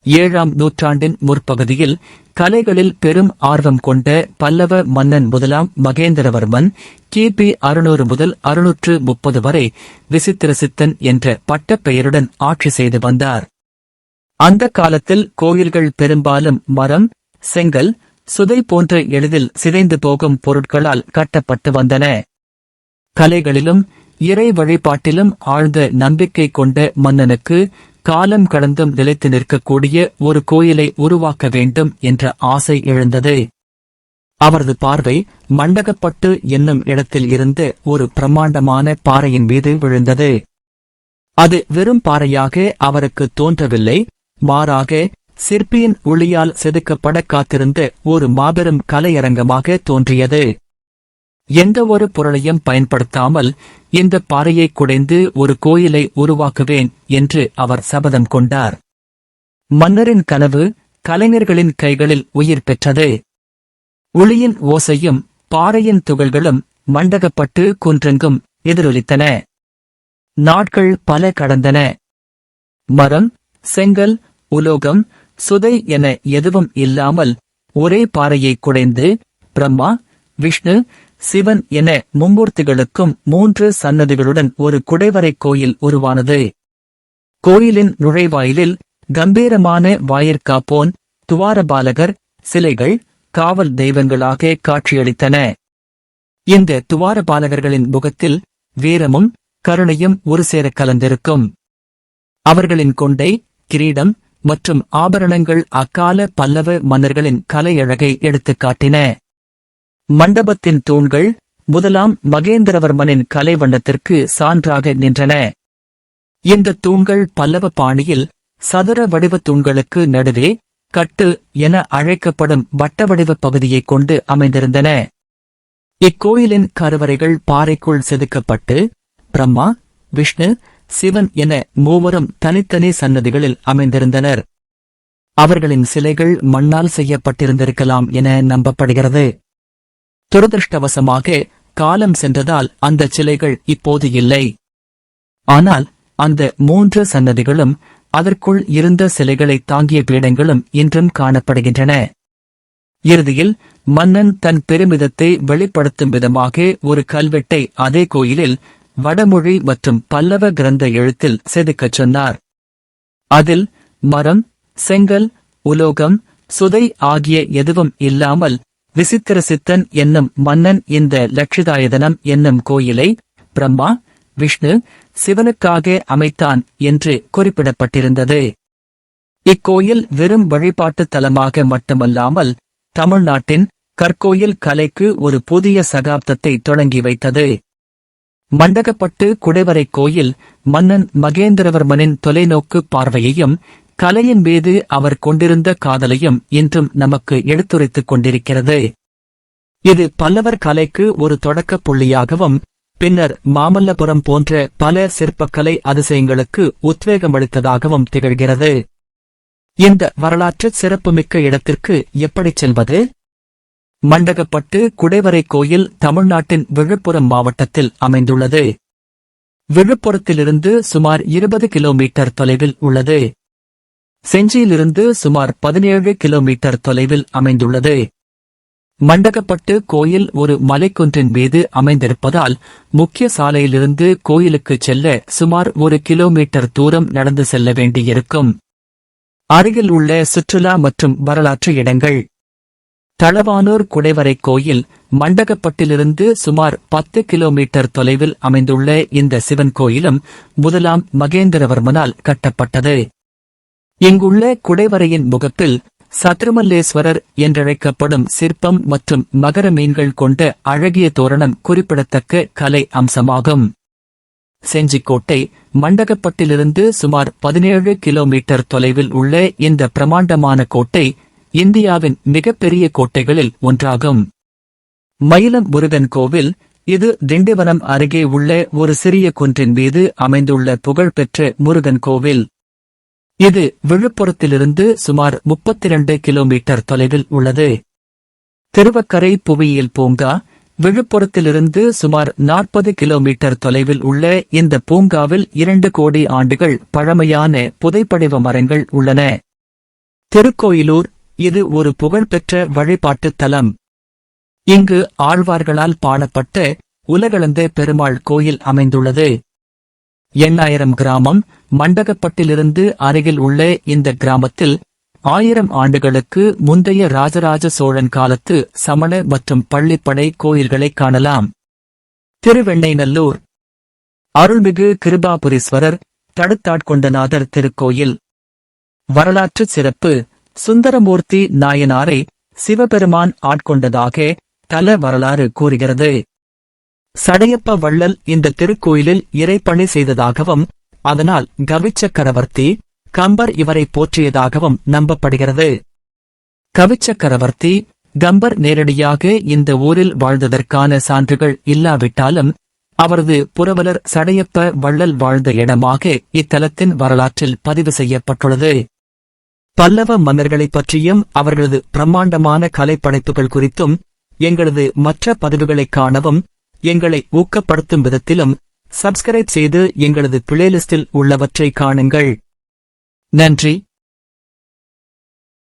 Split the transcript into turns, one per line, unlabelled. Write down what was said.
7ஆம் நூற்றாண்டின் முற்பகுதியில் கலைகளில் பெரும் ஆர்வம் கொண்ட பல்லவ மன்னன் முதலாம் மகேந்திரவர்மன் கிபி 600 முதல் 630 வரை விசித்திரசித்தன் என்ற பட்டப்பெயருடன் ஆட்சி செய்து வந்தார். அந்த காலத்தில் கோயில்கள் பெரும்பாலும் மரம், செங்கல், சுதை போன்ற எளிதில் சிதைந்து போகும் பொருட்களால் கட்டப்பட்டு வந்தன. கலைகளிலும் இறை வழிபாட்டிலும் ஆழ்ந்த நம்பிக்கை கொண்ட மன்னனுக்கு காலம் கடந்தும் நிலைத்து நிற்கக்கூடிய ஒரு கோயிலை உருவாக்க வேண்டும் என்ற ஆசை எழுந்தது. அவரது பார்வை மண்டகப்பட்டு என்னும் இடத்தில் இருந்த ஒரு பிரம்மாண்டமான பாறையின் மீது விழுந்தது. அது வெறும் பாறையாக அவருக்கு தோன்றவில்லை, மாறாக சிற்பியின் ஒளியால் செதுக்கப்பட காத்திருந்த ஒரு மாபெரும் கலையரங்கமாக தோன்றியது. எந்த ஒரு பொருளையும் பயன்படுத்தாமல் இந்த பாறையை குடைந்து ஒரு கோயிலை உருவாக்குவேன் என்று அவர் சபதம் கொண்டார். மன்னரின் கனவு கலைஞர்களின் கைகளில் உயிர் பெற்றது. ஒளியின் ஓசையும் பாறையின் துகள்களும் மண்டகப்பட்டு குன்றெங்கும் எதிரொலித்தன. நாட்கள் பல கடந்தன. மரம், செங்கல், உலோகம், சுதை என எதுவும் இல்லாமல் ஒரே பாறையை குடைந்து பிரம்மா, விஷ்ணு, சிவன் என மும்மூர்த்திகளுக்கும் 3 சன்னதிகளுடன் ஒரு குடைவரை கோயில் உருவானது. கோயிலின் நுழைவாயிலில் கம்பீரமான வாயிற்காப்போன், துவாரபாலகர், சிலைகள் காவல் தெய்வங்களாக காட்சியளித்தன. இந்த துவாரபாலகர்களின் முகத்தில் வீரமும் கருணையும் ஒருசேர கலந்திருக்கும். அவர்களின் கொண்டை, கிரீடம் மற்றும் ஆபரணங்கள் அக்கால பல்லவ மன்னர்களின் கலையழகை எடுத்துக்காட்டின. மண்டபத்தின் தூண்கள் முதலாம் மகேந்திரவர்மனின் கலை வண்ணத்திற்கு சான்றாக நின்றன. இந்த தூண்கள் பல்லவ பாணியில் சதுர வடிவ தூண்களுக்கு நடுவே கட்டு என அழைக்கப்படும் வட்டவடிவ பகுதியைக் கொண்டு அமைந்திருந்தன. இக்கோயிலின் கருவறைகள் பாறைக்குள் செதுக்கப்பட்டு பிரம்மா, விஷ்ணு, சிவன் என மூவரும் தனித்தனி சன்னதிகளில் அமைந்திருந்தனர். அவர்களின் சிலைகள் மண்ணால் செய்யப்பட்டிருந்திருக்கலாம் என நம்பப்படுகிறது. துரதிருஷ்டவசமாக காலம் சென்றதால் அந்த சிலைகள் இப்போது இல்லை. ஆனால் அந்த 3 சன்னதிகளும் அதற்குள் இருந்த சிலைகளை தாங்கிய பீடங்களும் இன்றும் காணப்படுகின்றன. இறுதியில் மன்னன் தன் பெருமிதத்தை வெளிப்படுத்தும் விதமாக ஒரு கல்வெட்டை அதே கோயிலில் வடமொழி மற்றும் பல்லவ கிரந்த எழுத்தில் செதுக்கச் சொன்னார். அதில் மரம், செங்கல், உலோகம், சுதை ஆகிய எதுவும் இல்லாமல் விசித்திரசித்தன் என்னும் மன்னன் இந்த லட்சிதாயதனம் என்னும் கோயிலை பிரம்மா, விஷ்ணு, சிவனுக்காக அமைத்தான் என்று குறிப்பிடப்பட்டிருந்தது. இக்கோயில் வெறும் வழிபாட்டுத் தலமாக மட்டுமல்லாமல் தமிழ்நாட்டின் கற்கோயில் கலைக்கு ஒரு புதிய சகாப்தத்தை தொடங்கி வைத்தது. மண்டகப்பட்டு குடைவரை கோயில் மன்னன் மகேந்திரவர்மனின் தொலைநோக்கு பார்வையையும் கலையின் மீது அவர் கொண்டிருந்த காதலையும் இன்றும் நமக்கு எடுத்துரைத்துக் கொண்டிருக்கிறது. இது பல்லவர் கலைக்கு ஒரு தொடக்கப் புள்ளியாகவும் பின்னர் மாமல்லபுரம் போன்ற பல சிற்பக்கலை அதிசயங்களுக்கு உத்வேகமளித்ததாகவும் திகழ்கிறது. இந்த வரலாற்று சிறப்புமிக்க இடத்திற்கு எப்படிச் செல்வது? மண்டகப்பட்டு குடைவரை கோயில் தமிழ்நாட்டின் விழுப்புரம் மாவட்டத்தில் அமைந்துள்ளது. விழுப்புரத்திலிருந்து சுமார் 20 கிலோமீட்டர் தொலைவில் உள்ளது. செஞ்சியிலிருந்து சுமார் 17 கிலோமீட்டர் தொலைவில் அமைந்துள்ளது. மண்டகப்பட்டு கோயில் ஒரு மலைக்குன்றின் மீது அமைந்திருப்பதால் முக்கிய சாலையிலிருந்து கோயிலுக்குச் செல்ல சுமார் 1 கிலோமீட்டர் தூரம் நடந்து செல்ல வேண்டியிருக்கும். அருகில் உள்ள சுற்றுலா மற்றும் வரலாற்று இடங்கள்: தளவானூர் குடைவரை கோயில் மண்டகப்பட்டிலிருந்து சுமார் 10 கிலோமீட்டர் தொலைவில் அமைந்துள்ள இந்த சிவன் கோயிலும் முதலாம் மகேந்திரவர்மனால் கட்டப்பட்டது. இங்குள்ள குடைவரையின் முகப்பில் சத்ருமல்லேஸ்வரர் என்றழைக்கப்படும் சிற்பம் மற்றும் மகர மீன்கள் கொண்ட அழகிய தோரணம் குறிப்பிடத்தக்க கலை அம்சமாகும். செஞ்சிக்கோட்டை மண்டகப்பட்டிலிருந்து சுமார் 17 கிலோமீட்டர் தொலைவில் உள்ள இந்த பிரமாண்டமான கோட்டை இந்தியாவின் மிகப்பெரிய கோட்டைகளில் ஒன்றாகும். மயிலம் முருகன் கோவில் இது திண்டிவனம் அருகே உள்ள ஒரு சிறிய குன்றின் மீது அமைந்துள்ள புகழ்பெற்ற முருகன் கோவில். இது விழுப்புரத்திலிருந்து சுமார் 32 கிலோமீட்டர் தொலைவில் உள்ளது. திருவக்கரை புவியியல் பூங்கா விழுப்புரத்திலிருந்து சுமார் 40 கிலோமீட்டர் தொலைவில் உள்ள இந்த பூங்காவில் 2 கோடி ஆண்டுகள் பழமையான புதைப்படிவ மரங்கள் உள்ளன. திருக்கோயிலூர் இது ஒரு புகழ்பெற்ற வழிபாட்டுத் தலம். இங்கு ஆழ்வார்களால் பாடப்பட்ட உலகளந்த பெருமாள் கோயில் அமைந்துள்ளது. 8000 கிராமம் மண்டகப்பட்டிலிருந்து அருகில் உள்ள இந்த கிராமத்தில் 1000 ஆண்டுகளுக்கு முந்தைய ராஜராஜ சோழன் காலத்து சமண மற்றும் பள்ளிப்படை கோயில்களைக் காணலாம். திருவெண்ணைநல்லூர் அருள்மிகு கிருபாபுரீஸ்வரர் தடுத்தாட்கொண்டநாதர் திருக்கோயில். வரலாற்று சிறப்பு: சுந்தரமூர்த்தி நாயனாரை சிவபெருமான் ஆட்கொண்டதாக தல வரலாறு கூறுகிறது. சடையப்ப வள்ளல் இந்த திருக்கோயிலில் இறைப்பணி செய்ததாகவும் அதனால் கவிச்சக்கரவர்த்தி கம்பர் இவரை போற்றியதாகவும் நம்பப்படுகிறது. கவிச்சக்கரவர்த்தி கம்பர் நேரடியாக இந்த ஊரில் வாழ்ந்ததற்கான சான்றுகள் இல்லாவிட்டாலும் அவரது புரவலர் சடையப்ப வள்ளல் வாழ்ந்த இடமாக இத்தலத்தின் வரலாற்றில் பதிவு செய்யப்பட்டுள்ளது. பல்லவ மன்னர்களைப் பற்றியும் அவர்களது பிரம்மாண்டமான கலைப்படைப்புகள் குறித்தும் எங்களது மற்ற பதிவுகளைக் காணவும் எங்களை ஊக்கப்படுத்தும் விதத்திலும் சப்ஸ்கிரைப் செய்து எங்களது பிளேலிஸ்டில் உள்ளவற்றை காணுங்கள். நன்றி.